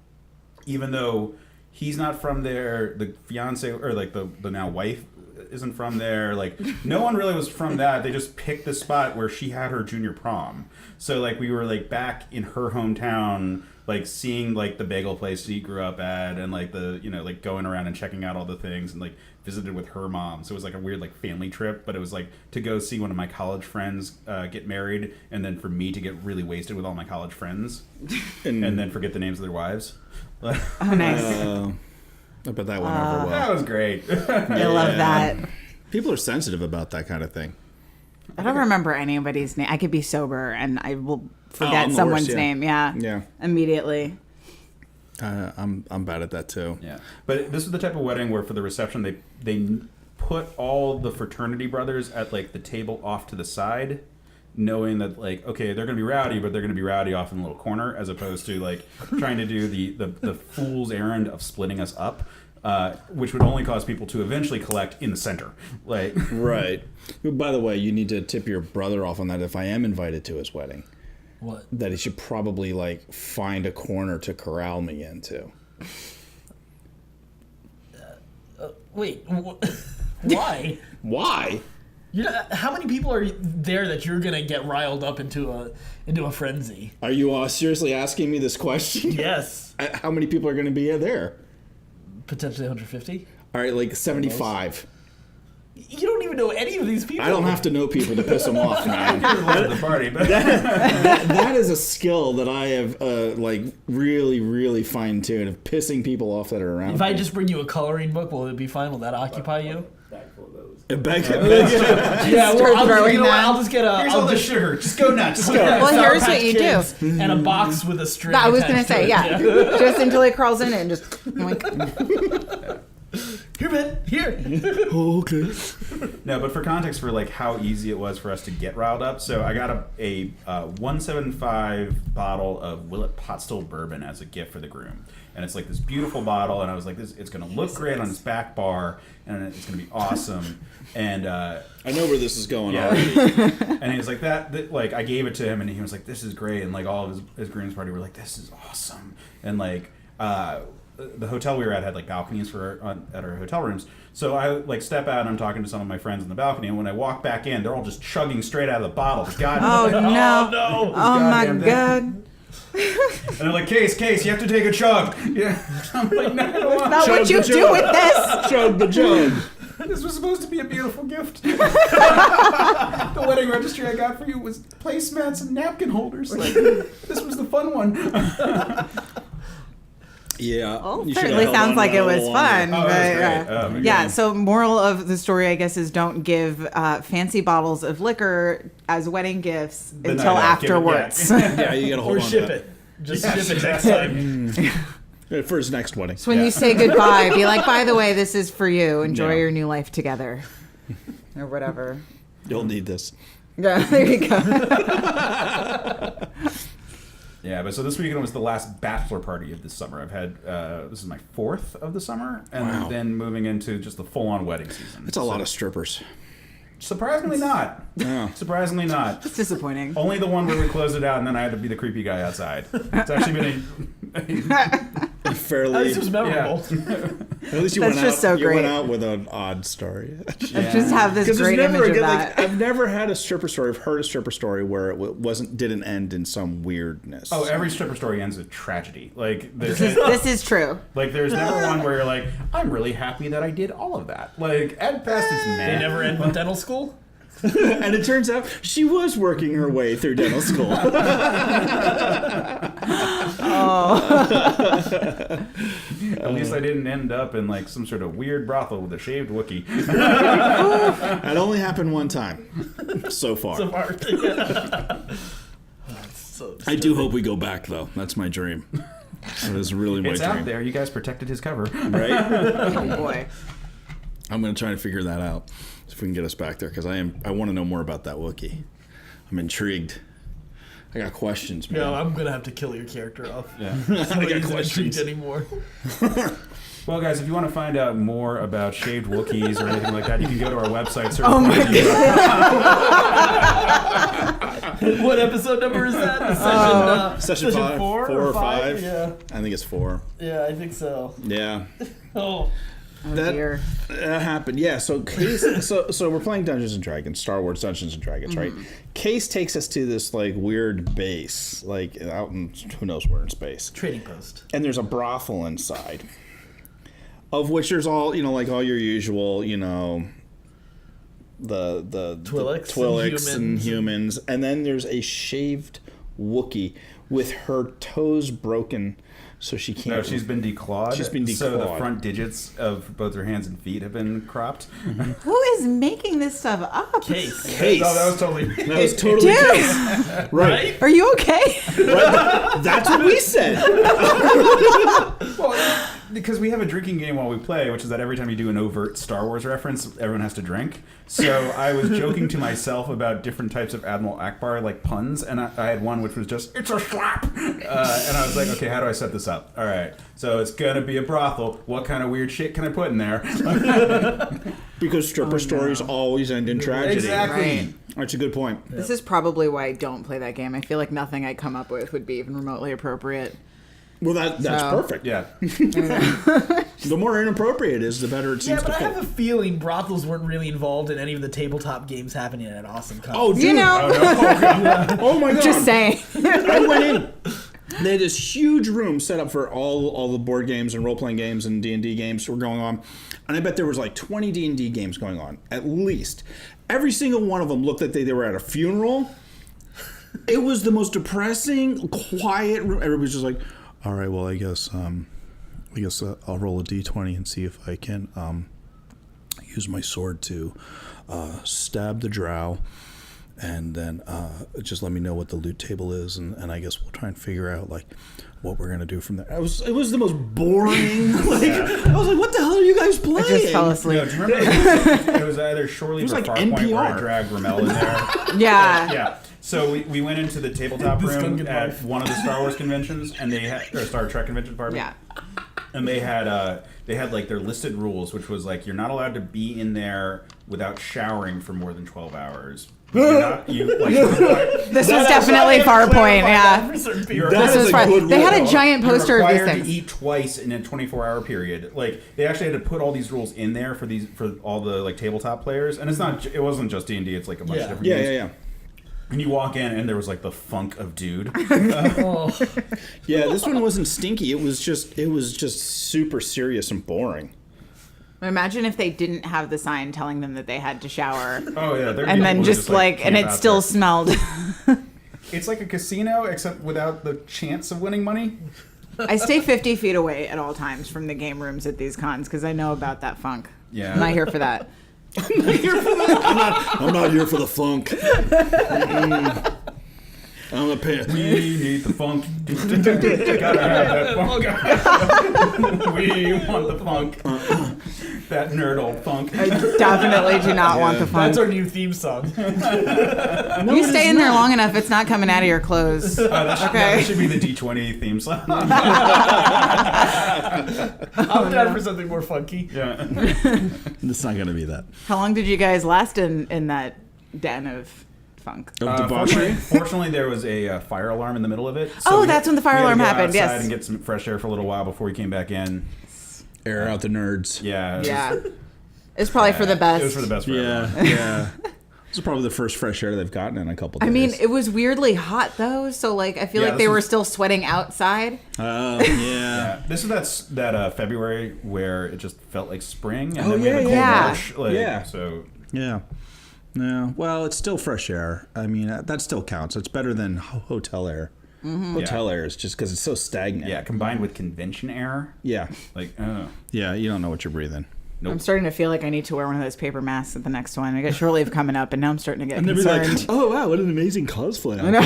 even though he's not from there. The fiance or like the now wife isn't from there. Like no one really was from that. They just picked the spot where she had her junior prom. So like we were like back in her hometown, like seeing like the bagel place she grew up at, and like the like going around and checking out all the things, and like visited with her mom. So it was like a weird like family trip, but it was like to go see one of my college friends get married, and then for me to get really wasted with all my college friends, and then forget the names of their wives. Oh, nice. I bet that went over well. That was great. I love that. People are sensitive about that kind of thing. I don't remember anybody's name. I could be sober and I will forget I'm the someone's worst, yeah. name. Yeah. Yeah. Immediately. I'm bad at that too. Yeah, but this is the type of wedding where for the reception they put all the fraternity brothers at like the table off to the side, knowing that like okay they're gonna be rowdy, but they're gonna be rowdy off in a little corner, as opposed to like trying to do the fool's errand of splitting us up, which would only cause people to eventually collect in the center. Like Right. By the way, you need to tip your brother off on that if I am invited to his wedding. What? That he should probably like find a corner to corral me into. Wait, why? Why? How many people are there that you're gonna get riled up into a frenzy? Are you seriously asking me this question? Yes, How many people are going to be there? potentially 150. All right, like 75. You don't even know any of these people. I don't have to know people to piss them off, man. love the party, but That is a skill that I have like really, really fine-tuned of pissing people off that are around. If I me. just bring you a coloring book, will it be fine? Will that occupy you? A bag Yeah, Start throwing you know what, them. I'll just get a. here's I'll all the just, sugar. Just go nuts. yeah, Well, Sour here's Patch what you Kids do. And a box with a string. I was going to attached say, it. yeah. Just until he crawls in and just like, Here, man. Here. Oh, okay. No, but for context, for like how easy it was for us to get riled up, so I got a 175 bottle of Willet Pot Still Bourbon as a gift for the groom, and it's like this beautiful bottle, and I was like, it's gonna look great on his back bar, and it's gonna be awesome, and I know where this is going yeah, already. and he was like that. Like I gave it to him, and he was like, this is great, and like all of his groom's party were like, this is awesome, and like. The hotel we were at had like balconies at our hotel rooms. So I like step out and I'm talking to some of my friends on the balcony. And when I walk back in, they're all just chugging straight out of the bottle. God, oh no. no. Oh my goddamn God. And they're like, Case, you have to take a chug. Yeah. I'm like, no, I don't want Not to. what you do with this. Chug the jug. This was supposed to be a beautiful gift. The wedding registry I got for you was placemats and napkin holders. Like, this was the fun one. Yeah. Well, you should have certainly held sounds on like to it that a was little fun. longer. Oh, that was But, great. Oh, my yeah, God. so moral of the story, I guess, is don't give fancy bottles of liquor as wedding gifts The until night of, give it- afterwards. Yeah, you gotta hold Or on ship to it. Just Yeah, ship it next exactly. time. for his next wedding. So when Yeah. you say goodbye, be like, by the way, this is for you. Enjoy Yeah. your new life together. Or whatever. You'll need this. Yeah, there you go. Yeah, but so this weekend was the last bachelor party of this summer. I've had this is my 4th of the summer, and Wow. then moving into just the full-on wedding season. It's a lot of strippers. Surprisingly not. Yeah. Surprisingly not. It's disappointing. Only the one where we closed it out, and then I had to be the creepy guy outside. It's actually been fairly. At least it was memorable. At least you That's went just out. so You great. went out with an odd story. I just have this Because there's great never image a of good, that. I've never had a stripper story. I've heard a stripper story where it didn't end in some weirdness. Oh, every stripper story ends with tragedy. Like This is true. like there's never one where you're like, I'm really happy that I did all of that. Like at best it's meh. They never end with dental school? And it turns out she was working her way through dental school. At least I didn't end up in like some sort of weird brothel with a shaved Wookiee. That only happened one time so far. So far. So I do hope we go back though. That's my dream. That is really my It's dream. out there. You guys protected his cover. Right? Oh boy. I'm gonna try to figure that out. If we can get us back there, because I want to know more about that Wookiee. I'm intrigued. I got questions, man. No, I'm gonna have to kill your character off. Yeah. Nobody's questions. intrigued anymore. Well, guys, if you want to find out more about shaved Wookiees or anything like that, you can go to our website. Oh my What episode number is that? Session five, four or five? Yeah, I think it's 4. yeah, I think so. Yeah. Oh, Oh That- dear. That happened, yeah. So Case, so we're playing Dungeons and Dragons, Star Wars Dungeons and Dragons, right? Case takes us to this like weird base, like out in who knows where in space, trading post. and there's a brothel inside, of which there's all like all your usual, the Twi'leks and humans, and then there's a shaved Wookiee with her toes broken. So she can't. No, she's been declawed. She's been So the declawed. front digits of both her hands and feet have been cropped. Who is making this stuff up? Case. Case. No, that was totally. That was totally Dude, Case. Right. are you okay? That's what we said. Well, because we have a drinking game while we play, which is that every time you do an overt Star Wars reference, everyone has to drink. So I was joking to myself about different types of Admiral Akbar, like puns, and I had one which was just, it's a slap! And I was like, okay, how do I set this up? All right, so it's going to be a brothel. What kind of weird shit can I put in there? Because stripper stories always end in tragedy. Exactly. Right. That's a good point. This is probably why I don't play that game. I feel like nothing I come up with would be even remotely appropriate. Well, that's So- perfect. Yeah. The more inappropriate it is, the better it Yeah, seems but I to have fit. a feeling brothels weren't really involved in any of the tabletop games happening at Awesome Con. Oh, dude. You know, Oh, my God. just saying. I went in. They had this huge room set up for all the board games and role-playing games and D&D games were going on. And I bet there was like 20 D&D games going on, at least. Every single one of them looked like they were at a funeral. It was the most depressing, quiet room. Everybody's just like, all right, well, I guess I'll roll a D20 and see if I can use my sword to stab the drow. And then just let me know what the loot table is, and I guess we'll try and figure out like what we're gonna do from there. It was the most boring. I was like, what the hell are you guys playing? I just fell asleep. No, do you remember? It was either Shorely or like Farpoint where I NPR. dragged Ramel in there. Yeah. Yeah. So we went into the tabletop This room Gungan at life. one of the Star Wars conventions, and they had or Star Trek convention, pardon me. Yeah. And they had like their listed rules, which was like you're not allowed to be in there without showering for more than 12 hours. This was definitely Farpoint, yeah. For certain people. You're- This That was is a fun. good They had a rule. giant You're poster of these required to things. eat twice in a 24-hour period. Like they actually had to put all these rules in there for all the like tabletop players, and it wasn't just D&D. It's like a bunch of different games. Yeah. And you walk in, and there was like the funk of dude. Oh, Yeah, this one wasn't stinky. It was just super serious and boring. Imagine if they didn't have the sign telling them that they had to shower. Oh yeah, And then just like, and it still smelled. It's like a casino, except without the chance of winning money. I stay 50 feet away at all times from the game rooms at these cons because I know about that funk. Yeah. I'm not here for that. I'm not here for the funk. I'm gonna pay. We need the funk. Gotta have that funk. We want the funk. That nerd old funk. I definitely do not want the funk. that's our new theme song. You stay in there long enough, it's not coming out of your clothes. That should be the D20 theme song. I'm down for something more funky. Yeah. It's not gonna be that. How long did you guys last in that den of funk. Of debauchery? Fortunately, there was a fire alarm in the middle of it. Oh, that's when the fire alarm happened, outside yes. and get some fresh air for a little while before we came back in. Air out the nerds. Yeah. Yeah. It's probably for the best. It was for the best for everyone. Yeah. This is probably the first fresh air they've gotten in a couple days. I mean, it was weirdly hot though, so like I feel like they were still sweating outside. Oh, yeah. This is that February where it just felt like spring. And Oh, then we had a yeah, cold yeah. rush. Like, Yeah. So Yeah. No. Well, it's still fresh air. I mean, that still counts. It's better than hotel air. Hotel air is just because it's so stagnant. yeah, combined with convention air, Yeah. like Yeah. You don't know what you're breathing. nope. I'm starting to feel like I need to wear one of those paper masks at the next one. I got Shore Leave coming up, and now I'm starting to get concerned. oh wow, what an amazing cosplay! I know.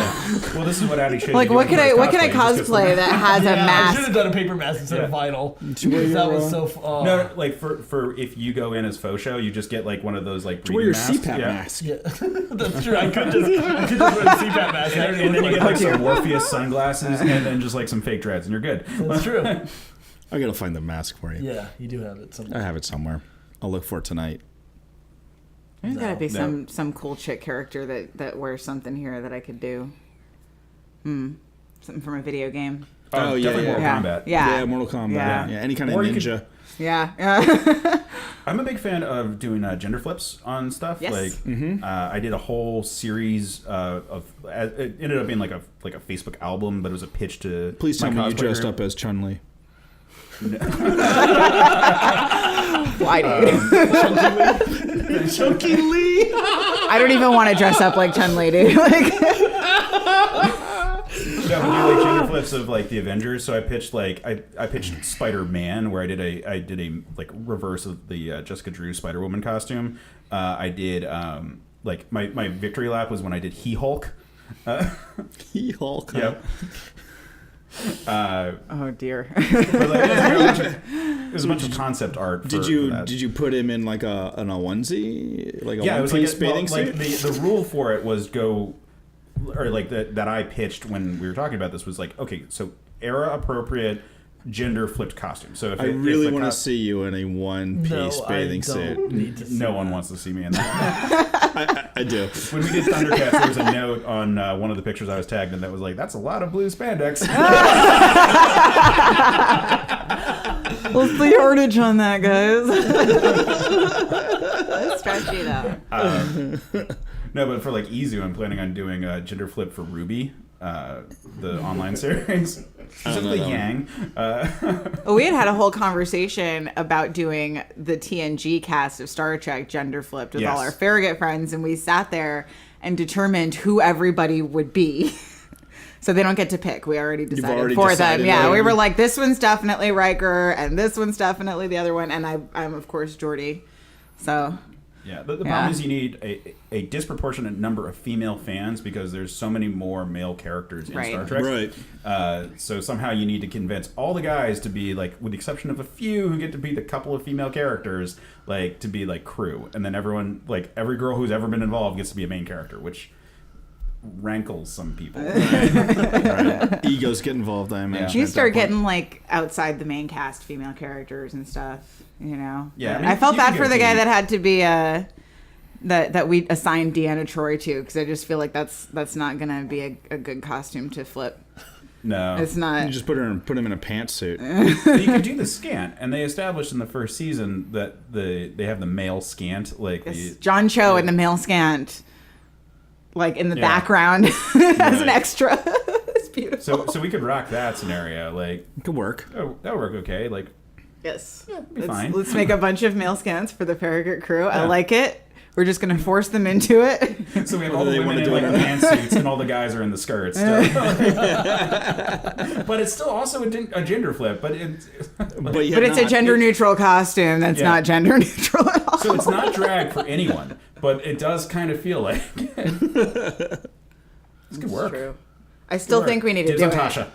Well, this is what Addie should Like, what can I cosplay that has a I should mask? have done a paper mask instead of vinyl. wear That your, was so. No, like for if you go in as faux show, you just get like one of those like to wear your breathing CPAP masks. Yeah, that's true. I could just wear a CPAP mask. And then you get like some Morpheus sunglasses and then just like some fake dreads, and you're good. That's true. I gotta find the mask for you. Yeah, you do have it somewhere. I have it somewhere. I'll look for it tonight. There's got to be No. some cool chick character that wears something here that I could do. Something from a video game. Oh, yeah, definitely yeah. Mortal Kombat. Yeah. Mortal Kombat. Yeah. Yeah, any kind of Or you ninja. Yeah. I'm a big fan of doing gender flips on stuff. Yes. Like, I did a whole series of. It ended up being like a Facebook album, but it was a pitch to. Please tell my me you cosplay dressed group. up as Chun-Li. Why, dude? Chunky Lee. I don't even want to dress up like Chun-Li, dude. Like, No, we do like gender flips of like the Avengers. So I pitched I pitched Spider-Man, where I did a like reverse of the Jessica Drew Spider-Woman costume. I did like my victory lap was when I did He-Hulk. He-Hulk. Yep. oh dear. But like, it was a bunch of concept art. Did for that. you put him in like a onesie, like a Yeah, it was like one-piece bathing suit? the rule for it was that I pitched when we were talking about this was like, okay, so era appropriate gender flipped costume. So if I really want to see you in a one-piece bathing suit. Need to see no one wants to see me in that. I do. When we did Thundercats, there was a note on one of the pictures I was tagged in that was like, "That's a lot of blue spandex." What's the yardage on that, guys? That's stretchy, though. No, but for like Izu, I'm planning on doing a gender flip for Ruby, the online series. Specifically Yang. Well, we had a whole conversation about doing the TNG cast of Star Trek gender flipped with all Yes. our Farragut friends, and we sat there and determined who everybody would be. So they don't get to pick. We already decided already for decided them. Yeah, that. we were like, this one's definitely Riker, and this one's definitely the other one, and I'm of course Geordi. So Yeah, the problem is you need a disproportionate number of female fans because there's so many more male characters in Right. Star Trek. Right. So somehow you need to convince all the guys to be like, with the exception of a few who get to be the couple of female characters, like to be like crew, and then everyone, like every girl who's ever been involved gets to be a main character, which rankles some people. Right. Egos get involved, I imagine. you at that start point. getting like outside the main cast female characters and stuff, you know. Yeah, But I mean, I felt you bad can for get the guy the- that had to be that we assigned Deanna Troy to, because I just feel like that's not gonna be a good costume to flip. No, It's not. You just put him in a pantsuit. But you could do the scant, and they established in the first season that they have the male scant, like the John Cho in the male scant, like in the Yeah. background as an Right. extra. It's beautiful. so we could rock that scenario, like It could work. oh, that would work okay, like Yes. be fine. Let's make a bunch of male scants for the Farragut crew. I like it. We're just gonna force them into it. so we have all Whether the they women wanna in do like it or not. pantsuits and all the guys are in the skirts. But it's still also a gender flip, but it's But But it's a gender neutral costume that's Yeah. not gender neutral at all. so it's not drag for anyone, but it does kind of feel like this could work. True. I still Could think work. we need to Dibs do on it. Tasha.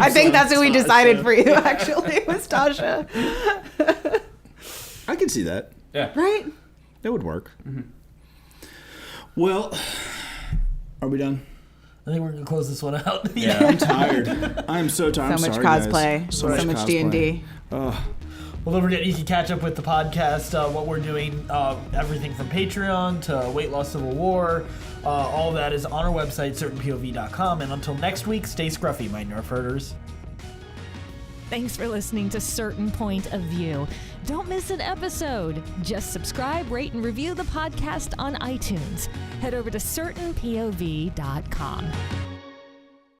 I think that's what we decided for you, actually. It was Tasha. I can see that. Yeah. Right? That would work. Well, are we done? I think we're gonna close this one out. Yeah. I'm tired. I'm so tired. So I'm much sorry, cosplay. guys. So much cosplay. D&D. Well, don't forget, you can catch up with the podcast, what we're doing, everything from Patreon to Weight Loss Civil War. All of that is on our website, certainpov.com. And until next week, stay scruffy, my Nerf herders. Thanks for listening to Certain Point of View. Don't miss an episode. Just subscribe, rate, and review the podcast on iTunes. Head over to certainpov.com.